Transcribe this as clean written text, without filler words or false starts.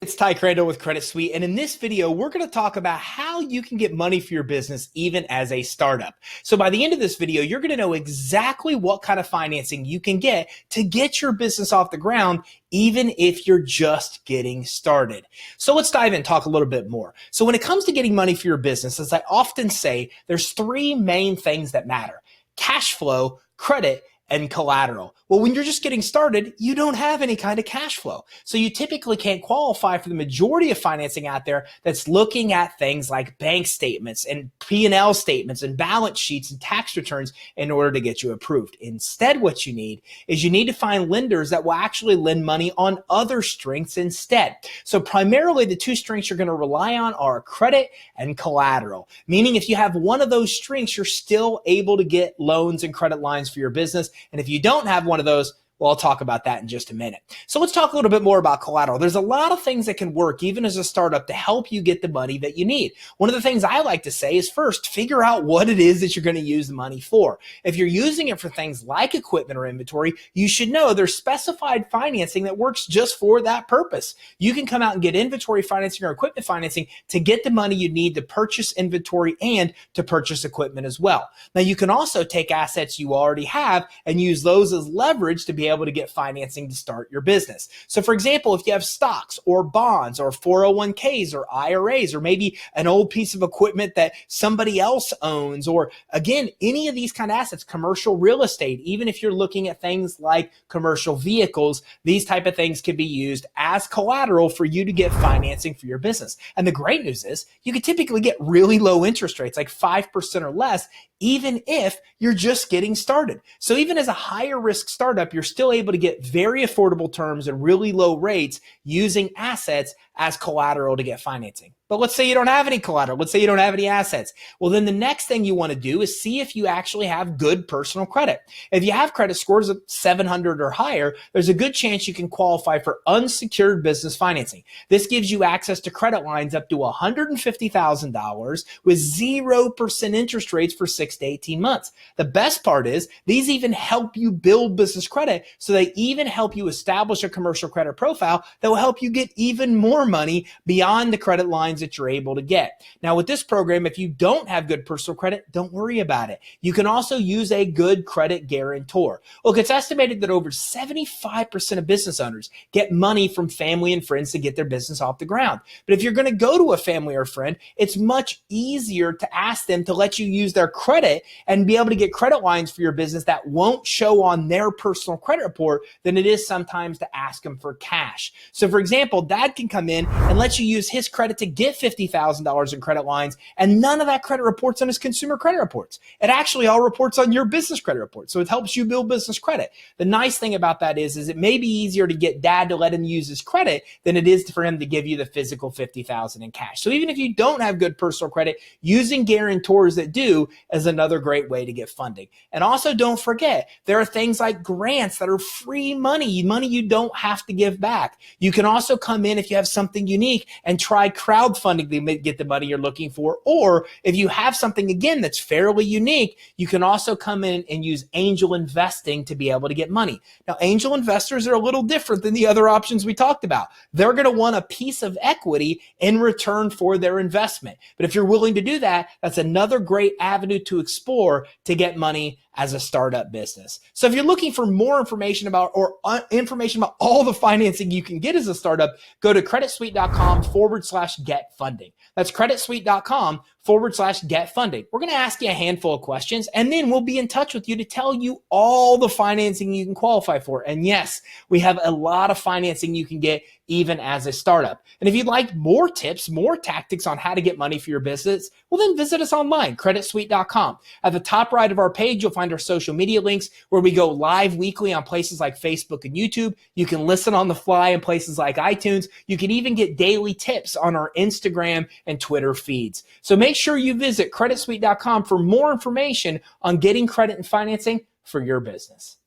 It's Ty Crandall with Credit Suite, and in this video, we're going to talk about how you can get money for your business even as a startup. So by the end of this video, you're going to know exactly what kind of financing you can get to get your business off the ground, even if you're just getting started. So let's dive in and talk a little bit more. So when it comes to getting money for your business, as I often say, there's three main things that matter: cash flow, credit, and collateral. Well, when you're just getting started, you don't have any kind of cash flow. So you typically can't qualify for the majority of financing out there that's looking at things like bank statements and P&L statements and balance sheets and tax returns in order to get you approved. Instead, what you need is you need to find lenders that will actually lend money on other strengths instead. So primarily the two strengths you're going to rely on are credit and collateral, meaning if you have one of those strengths, you're still able to get loans and credit lines for your business. And if you don't have one of those, well, I'll talk about that in just a minute. So let's talk a little bit more about collateral. There's a lot of things that can work even as a startup to help you get the money that you need. One of the things I like to say is first, figure out what it is that you're going to use the money for. If you're using it for things like equipment or inventory, you should know there's specified financing that works just for that purpose. You can come out and get inventory financing or equipment financing to get the money you need to purchase inventory and to purchase equipment as well. Now, you can also take assets you already have and use those as leverage to be able to get financing to start your business. So for example, if you have stocks or bonds or 401ks or IRAs, or maybe an old piece of equipment that somebody else owns, or again, any of these kind of assets, commercial real estate, even if you're looking at things like commercial vehicles, these type of things can be used as collateral for you to get financing for your business. And the great news is you can typically get really low interest rates, like 5% or less, even if you're just getting started. So even as a higher risk startup, you're still able to get very affordable terms and really low rates using assets as collateral to get financing. But let's say you don't have any collateral. Let's say you don't have any assets. Well, then the next thing you want to do is see if you actually have good personal credit. If you have credit scores of 700 or higher, there's a good chance you can qualify for unsecured business financing. This gives you access to credit lines up to $150,000 with 0% interest rates for 6 to 18 months. The best part is these even help you build business credit, so they even help you establish a commercial credit profile that will help you get even more money beyond the credit lines that you're able to get. Now with this program, if you don't have good personal credit, don't worry about it. You can also use a good credit guarantor. Look, it's estimated that over 75% of business owners get money from family and friends to get their business off the ground. But if you're going to go to a family or friend, it's much easier to ask them to let you use their credit and be able to get credit lines for your business that won't show on their personal credit report than it is sometimes to ask them for cash. So for example, dad can come in and let you use his credit to get $50,000 in credit lines, and none of that credit reports on his consumer credit reports. It actually all reports on your business credit report. So it helps you build business credit. The nice thing about that is it may be easier to get dad to let him use his credit than it is for him to give you the physical $50,000 in cash. So even if you don't have good personal credit, using guarantors that do is another great way to get funding. And also don't forget, there are things like grants that are free money you don't have to give back. You can also come in if you have something unique and try crowdfunding to get the money you're looking for. Or if you have something, again, that's fairly unique, you can also come in and use angel investing to be able to get money. Now, angel investors are a little different than the other options we talked about. They're going to want a piece of equity in return for their investment. But if you're willing to do that, that's another great avenue to explore to get money as a startup business. So if you're looking for more information about information about all the financing you can get as a startup, go to creditsuite.com/get funding. That's creditsuite.com/get funding. We're going to ask you a handful of questions, and then we'll be in touch with you to tell you all the financing you can qualify for. And yes, we have a lot of financing you can get even as a startup. And if you'd like more tips, more tactics on how to get money for your business, well, then visit us online, creditsuite.com. At the top right of our page, you'll find our social media links where we go live weekly on places like Facebook and YouTube. You can listen on the fly in places like iTunes. You can even get daily tips on our Instagram and Twitter feeds. So make sure you visit creditsuite.com for more information on getting credit and financing for your business.